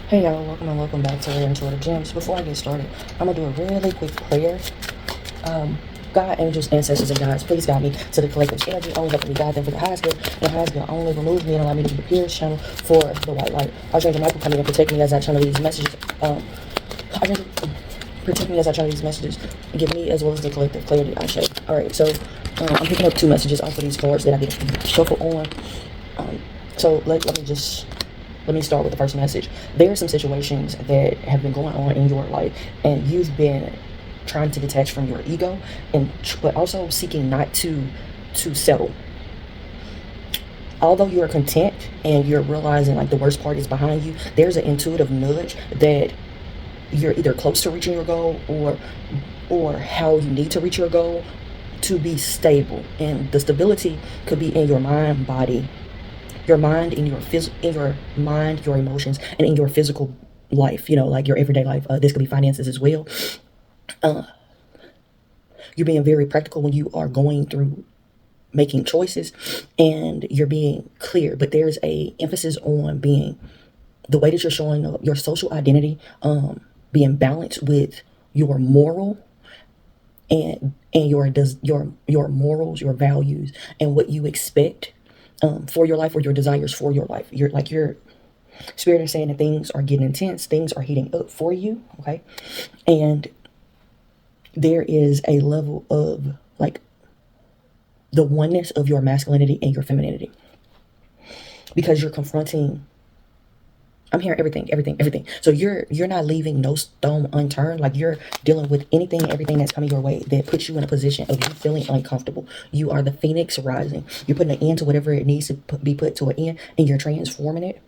Hey y'all, welcome and welcome back to Truthfullyraregems. Before I get started, I'm gonna do a really quick prayer. God, angels, ancestors, and guides, please guide me to the collective's energy. Only help me guide them for the highest good. And the highest good only remove me and allow me to be the purest channel for the white light. Archangel Michael, come in and protect me as I channel these messages. Archangel, protect me as I channel these messages. And give me as well as the collective clarity. I share. All right, so I'm picking up two messages off of these cards that I did shuffle on. So let me start with the first message. There are some situations that have been going on in your life, and you've been trying to detach from your ego, but also seeking not to settle. Although you are content and you're realizing like the worst part is behind you, there's an intuitive nudge that you're either close to reaching your goal or how you need to reach your goal to be stable. And the stability could be in your mind, body, your mind, in your mind, your emotions, and in your physical life, like your everyday life. This could be finances as well. You're being very practical when you are going through making choices, and you're being clear, but there's a emphasis on being the way that you're showing up, your social identity, being balanced with your moral and your morals, your values, and what you expect for your life, or your desires for your life. Your spirit is saying that things are getting intense, things are heating up for you, okay? And there is a level of like the oneness of your masculinity and your femininity, because you're confronting, I'm hearing everything. So you're not leaving no stone unturned. Like, you're dealing with anything, everything that's coming your way that puts you in a position of you feeling uncomfortable. You are the phoenix rising. You're putting an end to whatever it needs to be put to an end, and you're transforming it,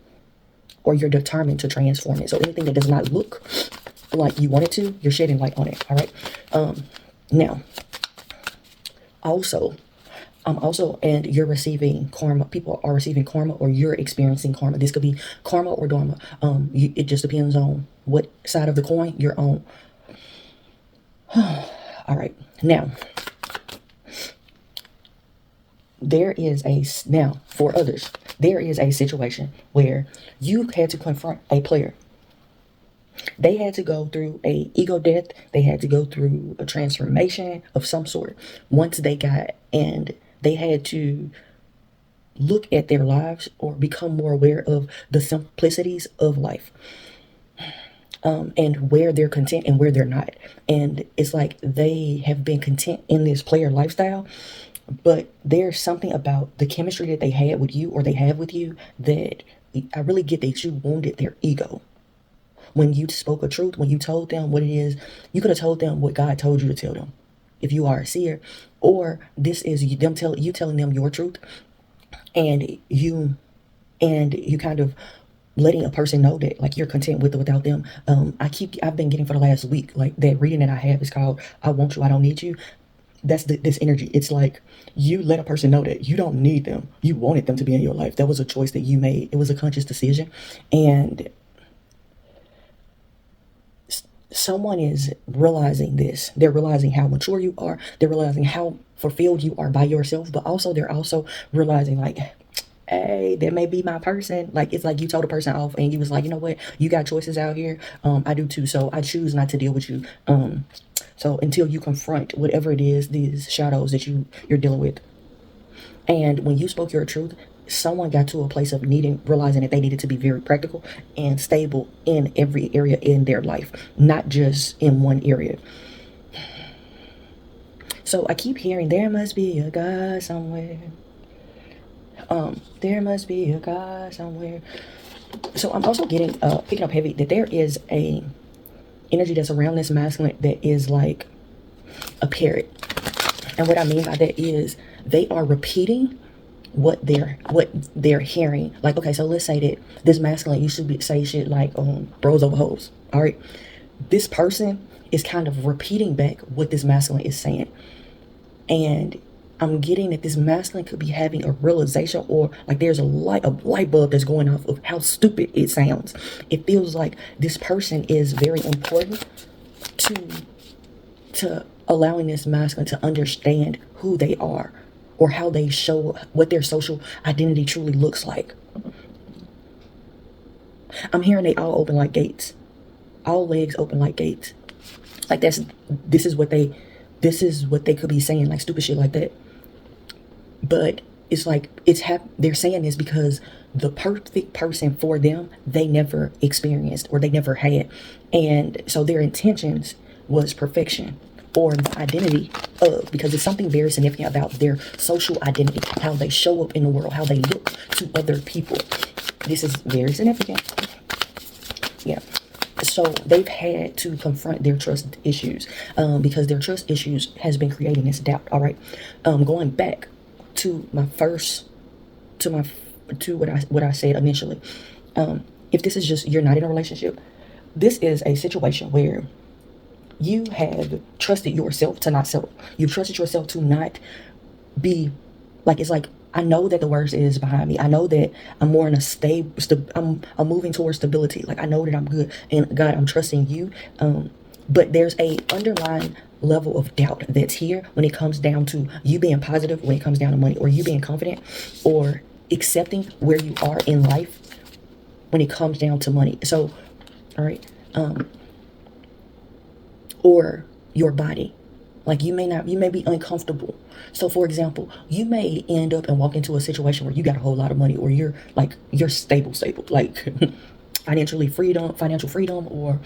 or you're determined to transform it. So anything that does not look like you want it to, you're shedding light on it. All right. Now, also, and you're receiving karma. People are receiving karma, or you're experiencing karma. This could be karma or dharma. It just depends on what side of the coin you're on. All right. Now, for others, there is a situation where you had to confront a player. They had to go through a ego death. They had to go through a transformation of some sort. And they had to look at their lives, or become more aware of the simplicities of life, and where they're content and where they're not. And it's like they have been content in this player lifestyle, but there's something about the chemistry that they had with you, or they have with you, that I really get that you wounded their ego. When you spoke a truth, when you told them what it is, you could have told them what God told you to tell them, if you are a seer. Or this is them telling them your truth, and you kind of letting a person know that like you're content with or without them. I've been getting for the last week, like, that reading that I have is called "I Want You, I Don't Need You." That's this energy. It's like you let a person know that you don't need them. You wanted them to be in your life. That was a choice that you made. It was a conscious decision. And someone is realizing this. They're realizing how mature you are. They're realizing how fulfilled you are by yourself. But also, they're also realizing, like, hey, that may be my person. Like, it's like you told a person off, and you was like, you know what? You got choices out here. I do too. So I choose not to deal with you. So until you confront whatever it is, these shadows that you're dealing with. And when you spoke your truth, someone got to a place of realizing that they needed to be very practical and stable in every area in their life, not just in one area. So I keep hearing, there must be a God somewhere. There must be a God somewhere. So I'm also getting, picking up heavy, that there is a energy that's around this masculine that is like a parrot. And what I mean by that is they are repeating what they're hearing. Like, okay, so let's say that this masculine used to say shit like bros over hoes. All right, this person is kind of repeating back what this masculine is saying. And I'm getting that this masculine could be having a realization, or like there's a light bulb that's going off of how stupid it sounds. It feels like this person is very important to allowing this masculine to understand who they are, or how they show what their social identity truly looks like. I'm hearing they all open like gates. All legs open like gates. Like this is what they could be saying, like stupid shit like that. But it's like they're saying this because the perfect person for them they never experienced or they never had, and so their intentions was perfection or the identity of, because it's something very significant about their social identity, how they show up in the world, how they look to other people. This is very significant. Yeah. So they've had to confront their trust issues, because their trust issues has been creating this doubt. All right. Going back to my first, to what I said initially. If this is just, you're not in a relationship, this is a situation where you have trusted yourself to not settle. You've trusted yourself to not be like, it's like, I know that the worst is behind me. I know that I'm more in a I'm moving towards stability. Like I know that I'm good, and God, I'm trusting you. But there's a underlying level of doubt that's here when it comes down to you being positive, when it comes down to money, or you being confident or accepting where you are in life when it comes down to money. So, all right. Or your body. Like you may be uncomfortable. So for example, you may end up and walk into a situation where you got a whole lot of money, or you're stable, like financial freedom, or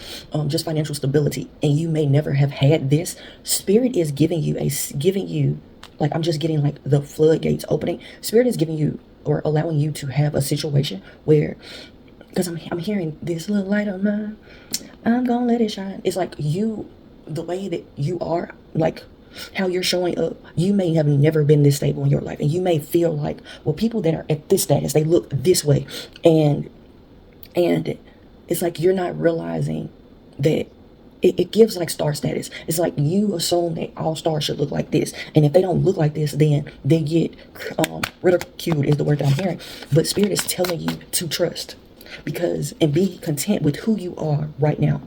just financial stability. And you may never have had this. Spirit is giving you, like, I'm just getting like the floodgates opening. Spirit is giving you or allowing you to have a situation where, because I'm hearing this little light of mine, I'm gonna let it shine. It's like the way that you are, like how you're showing up, you may have never been this stable in your life, and you may feel like, well, people that are at this status, they look this way, and it's like you're not realizing that it gives like star status. It's like you assume that all stars should look like this, and if they don't look like this, then they get ridiculed is the word that I'm hearing. But Spirit is telling you to trust, and be content with who you are right now,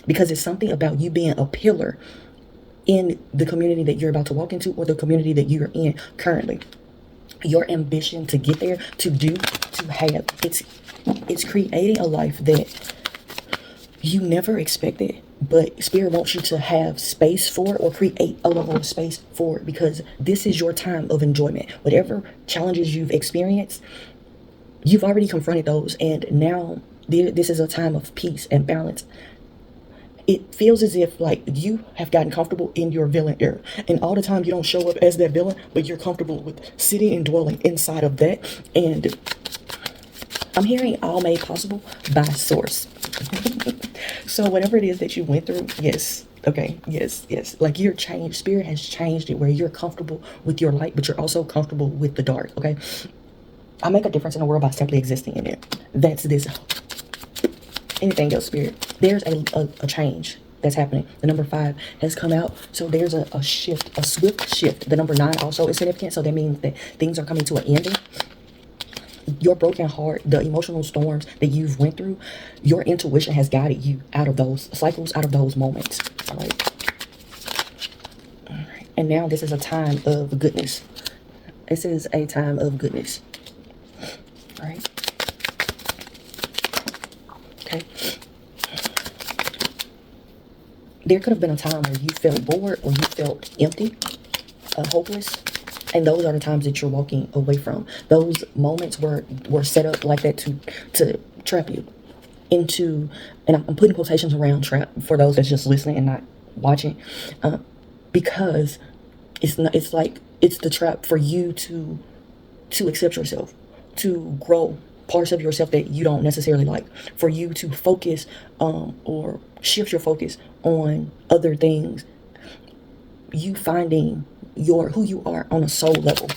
because it's something about you being a pillar in the community that you're about to walk into, or the community that you're in currently. Your ambition to get there, to have, it's creating a life that you never expected, but Spirit wants you to have space for it, or create a level of space for it, because this is your time of enjoyment. Whatever challenges you've experienced, you've already confronted those, and now this is a time of peace and balance. It feels as if like you have gotten comfortable in your villain era, and all the time you don't show up as that villain, but you're comfortable with sitting and dwelling inside of that. And I'm hearing all made possible by source. So whatever it is that you went through, yes. Okay. Yes. Like you're changed. Spirit has changed it where you're comfortable with your light, but you're also comfortable with the dark. Okay. I make a difference in the world by simply existing in it. That's this. Anything else, Spirit? There's a change that's happening. The number 5 has come out. So there's a shift, a swift shift. The number 9 also is significant. So that means that things are coming to an ending. Your broken heart, the emotional storms that you've went through, your intuition has guided you out of those cycles, out of those moments. All right. And now this is a time of goodness. This is a time of goodness. All right. Okay. There could have been a time where you felt bored, or you felt empty, hopeless. And those are the times that you're walking away from. Those moments were set up like that to trap you into, and I'm putting quotations around trap for those that's just listening and not watching, because it's the trap for you to accept yourself, to grow parts of yourself that you don't necessarily like, for you to focus or shift your focus on other things, you finding who you are on a soul level,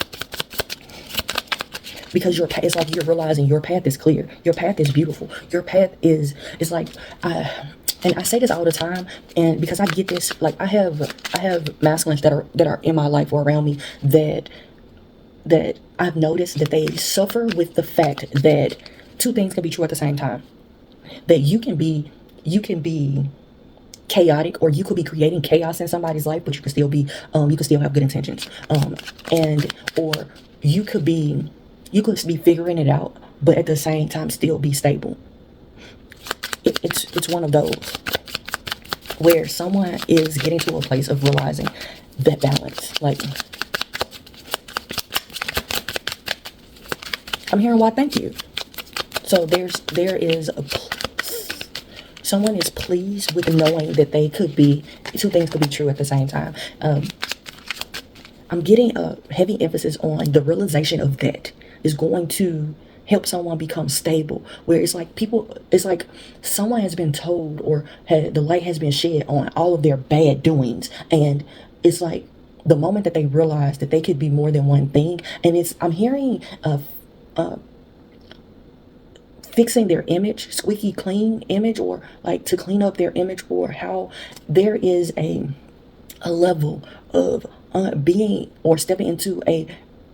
because it's like you're realizing your path is clear, your path is beautiful, your path is like, and I say this all the time, and because I get this, like I have masculines that are in my life or around me that I've noticed that they suffer with the fact that two things can be true at the same time. That you can be chaotic, or you could be creating chaos in somebody's life, but you can still have good intentions. Or you could be figuring it out, but at the same time still be stable. It's one of those where someone is getting to a place of realizing that balance. Like, I'm hearing why thank you. So someone is pleased with knowing that two things could be true at the same time. I'm getting a heavy emphasis on the realization of that is going to help someone become stable, where it's like someone has been told, or the light has been shed on all of their bad doings, and it's like the moment that they realize that they could be more than one thing. And I'm hearing fixing their image, squeaky clean image, or like to clean up their image, or how there is a level of being, or stepping into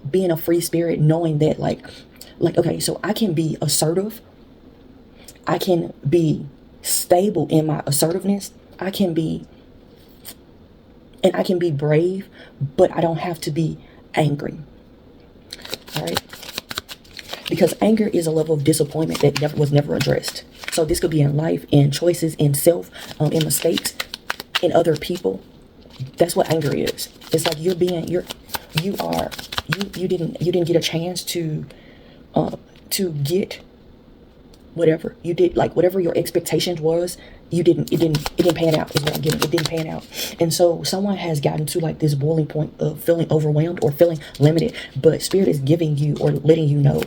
being a free spirit, knowing that like, okay, so I can be assertive, I can be stable in my assertiveness, I can be brave, but I don't have to be angry. All right, because anger is a level of disappointment that was never addressed. So this could be in life, in choices, in self, in mistakes, in other people. That's what anger is. It's like you didn't get a chance to get whatever you did, like whatever your expectations was, it didn't pan out, is what I'm getting. It didn't pan out. And so someone has gotten to like this boiling point of feeling overwhelmed or feeling limited, but spirit is giving you, or letting you know,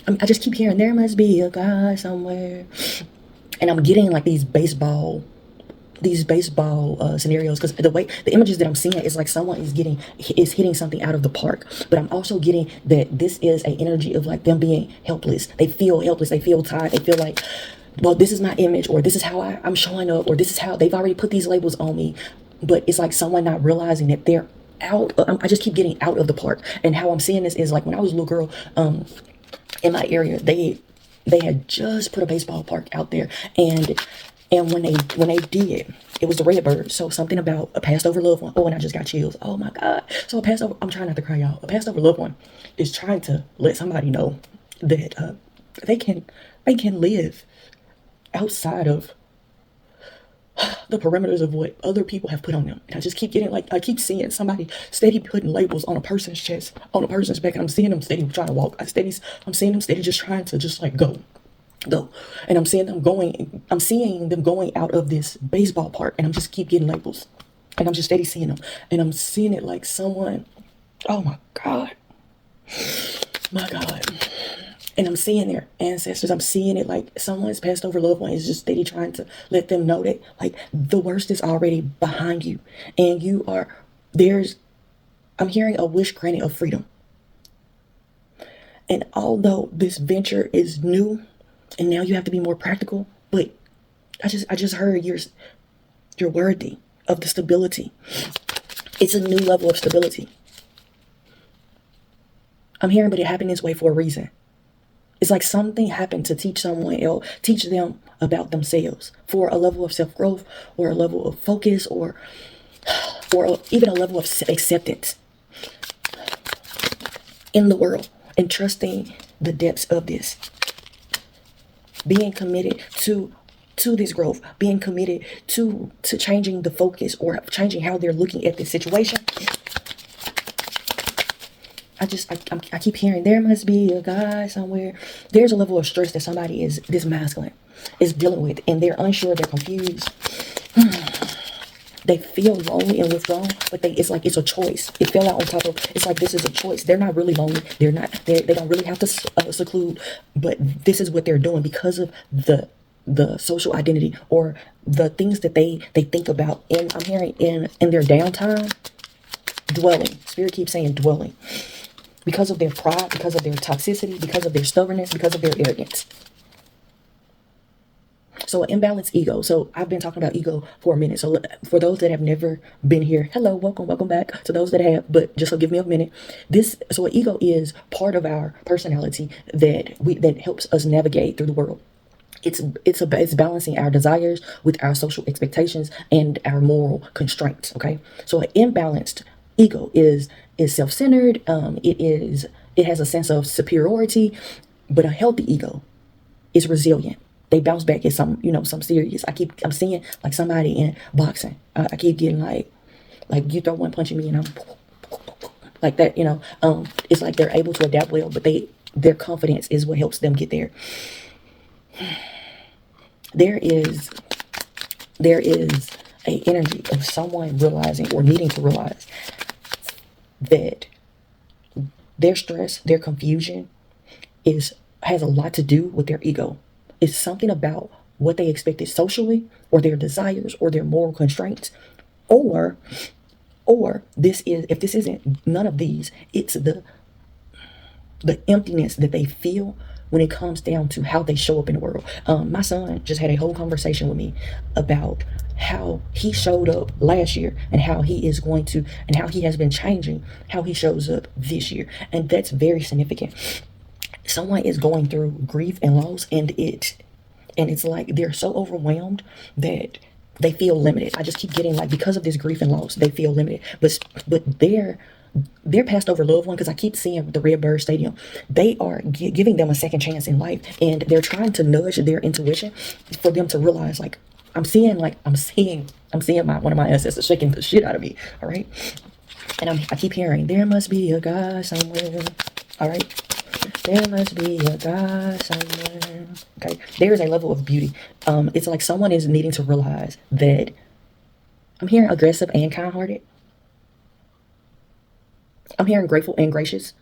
I just keep hearing there must be a God somewhere. And I'm getting like these baseball scenarios, because the images that I'm seeing is like someone is hitting something out of the park. But I'm also getting that this is an energy of like them being helpless. They feel helpless, they feel tired, they feel like, well, this is my image, or this is how I'm showing up, or this is how they've already put these labels on me. But it's like someone not realizing that they're out. I just keep getting out of the park. And how I'm seeing this is like when I was a little girl, in my area, they had just put a baseball park out there, and when they did, it was the Redbird. So something about a passed over loved one. Oh, and I just got chills. Oh my God. So I'm trying not to cry, y'all. A passed over loved one is trying to let somebody know that they can live outside of the perimeters of what other people have put on them. And I just keep getting, like, I keep seeing somebody steady putting labels on a person's chest, on a person's back, and I'm seeing them steady trying to walk. I'm seeing them steady just trying to just like go. And I'm seeing them going out of this baseball park, and I'm just keep getting labels, and I'm just steady seeing them, and I'm seeing it like someone, oh my God, and I'm seeing their ancestors. I'm seeing it like someone's passed over loved one is just steady trying to let them know that like the worst is already behind you, and I'm hearing a wish granted of freedom. And although this venture is new, and now you have to be more practical, but I just heard you're worthy of the stability. It's a new level of stability. I'm hearing, but it happened this way for a reason. It's like something happened to teach someone else, teach them about themselves, for a level of self-growth, or a level of focus, or even a level of acceptance in the world, and trusting the depths of this. Being committed to this growth, being committed to changing the focus, or changing how they're looking at this situation. I keep hearing there must be a God somewhere. There's a level of stress that somebody this masculine is dealing with, and they're unsure, they're confused. They feel lonely and withdrawn, but it's like it's a choice. It fell out on top of, it's like this is a choice. They're not really lonely. They don't really have to seclude, but this is what they're doing because of the social identity, or the things that they think about. And I'm hearing in their downtime, dwelling. Spirit keeps saying dwelling. Because of their pride, because of their toxicity, because of their stubbornness, because of their arrogance. So an imbalanced ego. So I've been talking about ego for a minute. So for those that have never been here, hello, welcome back. To those that have, but just give me a minute. So an ego is part of our personality that helps us navigate through the world. It's balancing our desires with our social expectations and our moral constraints. Okay, so an imbalanced ego is self-centered. It has a sense of superiority. But a healthy ego is resilient. They bounce back at some, some serious. I'm seeing like somebody in boxing. I keep getting like you throw one punch at me and I'm like that, it's like they're able to adapt well, but their confidence is what helps them get there. There is a energy of someone realizing or needing to realize that their stress, their confusion has a lot to do with their ego. It's something about what they expected socially, or their desires, or their moral constraints, or if this isn't none of these, it's the emptiness that they feel when it comes down to how they show up in the world. My son just had a whole conversation with me about how he showed up last year and how he has been changing how he shows up this year. And that's very significant. Someone is going through grief and loss, and it's like they're so overwhelmed that they feel limited. I just keep getting like, because of this grief and loss, they feel limited. But they're passed over loved one, because I keep seeing the Redbird Stadium. They are giving them a second chance in life, and they're trying to nudge their intuition for them to realize, like, I'm seeing one of my ancestors shaking the shit out of me. All right, and I keep hearing, there must be a God somewhere. All right, there must be a God somewhere. Okay, there is a level of beauty. It's like someone is needing to realize that I'm hearing aggressive and kind-hearted. I'm hearing grateful and gracious.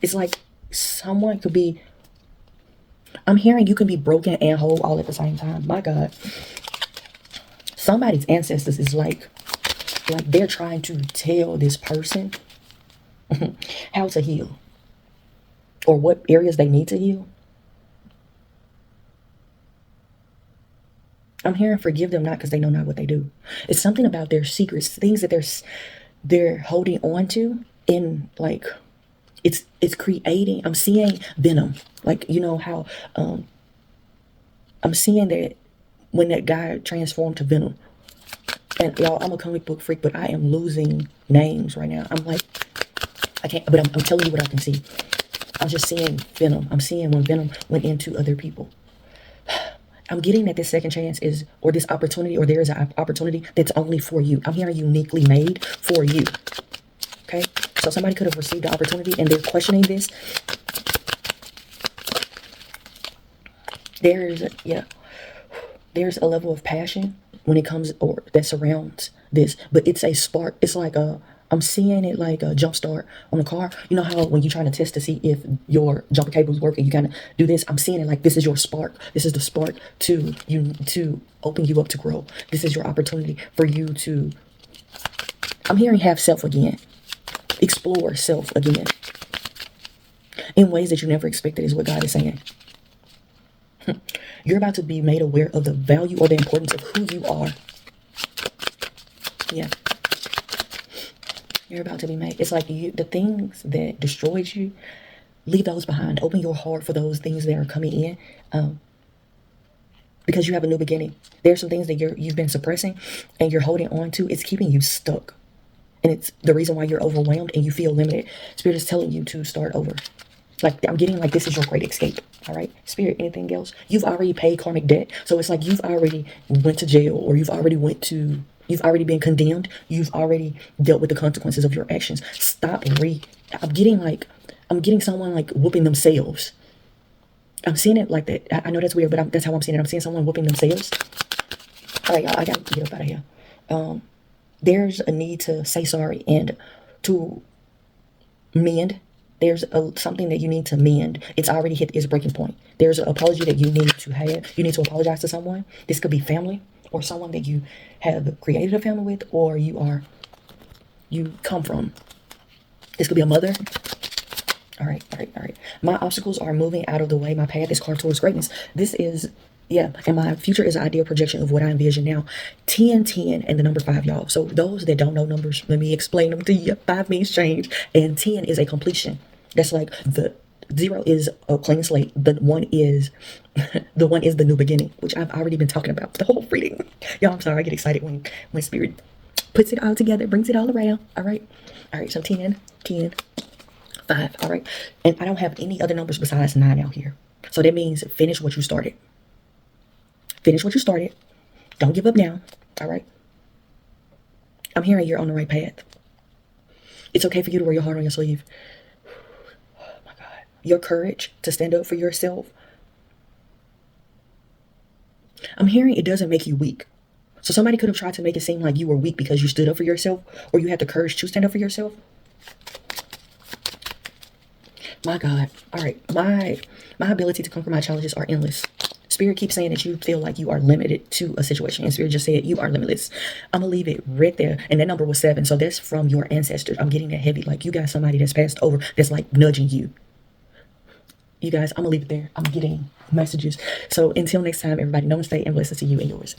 It's like someone could be, I'm hearing you can be broken and whole all at the same time. My God. Somebody's ancestors is like they're trying to tell this person how to heal, or what areas they need to heal. I'm hearing forgive them not because they know not what they do. It's something about their secrets, things that they're holding on to, in like it's creating. I'm seeing venom, like, how I'm seeing that when that guy transformed to Venom. And y'all, I'm a comic book freak, but I am losing names right now. I'm like, I can't, but I'm telling you what I can see. I'm just seeing Venom. I'm seeing when Venom went into other people. I'm getting that this second chance is, or this opportunity, or there is an opportunity that's only for you. I'm hearing uniquely made for you. Okay? So somebody could have received the opportunity and they're questioning this. There's a level of passion when it comes, or that surrounds this, but it's a spark. It's like I'm seeing it like a jump start on a car. You know how when you're trying to test to see if your jumper cables work and you kind of do this? I'm seeing it like this is your spark. This is the spark to open you up to grow. This is your opportunity for you to, I'm hearing, have self again. Explore self again. In ways that you never expected is what God is saying. You're about to be made aware of the value or the importance of who you are. Yeah. You're about to be made. It's like the things that destroyed you, leave those behind. Open your heart for those things that are coming in, because you have a new beginning. There's some things that you've been suppressing and you're holding on to. It's keeping you stuck, and it's the reason why you're overwhelmed and you feel limited. Spirit is telling you to start over. Like, I'm getting like this is your great escape. All right, Spirit. Anything else? You've already paid karmic debt, so it's like you've already went to jail, or you've already been condemned. You've already dealt with the consequences of your actions. I'm getting someone like whooping themselves. I'm seeing it like that. I know that's weird, but that's how I'm seeing it. I'm seeing someone whooping themselves. All right, y'all, I gotta get up out of here. There's a need to say sorry and to mend. There's something that you need to mend. It's already hit its breaking point. There's an apology that you need to have. You need to apologize to someone. This could be family, or someone that you have created a family with, or you come from. This could be a mother. All right. My obstacles are moving out of the way. My path is carved towards greatness. This is, and my future is an ideal projection of what I envision now. 10, 10, and the number 5, y'all. So those that don't know numbers, let me explain them to you. 5 means change, and 10 is a completion. That's like the 0 is a clean slate. The 1 is the new beginning, which I've already been talking about the whole reading. Y'all, I'm sorry, I get excited when Spirit puts it all together, brings it all around. All right. So 10, 10, 5. All right. And I don't have any other numbers besides 9 out here. So that means finish what you started. Finish what you started. Don't give up now. All right. I'm hearing you're on the right path. It's okay for you to wear your heart on your sleeve. Oh my God. Your courage to stand up for yourself. I'm hearing it doesn't make you weak. So somebody could have tried to make it seem like you were weak because you stood up for yourself, or you had the courage to stand up for yourself. My God. All right. My ability to conquer my challenges are endless. Spirit keeps saying that you feel like you are limited to a situation, and Spirit just said you are limitless. I'm gonna leave it right there. And that number was 7. So that's from your ancestors. I'm getting that heavy. Like you got somebody that's passed over that's like nudging you. You guys, I'm gonna leave it there. I'm getting messages. So until next time, everybody, namaste and blessings to you and yours.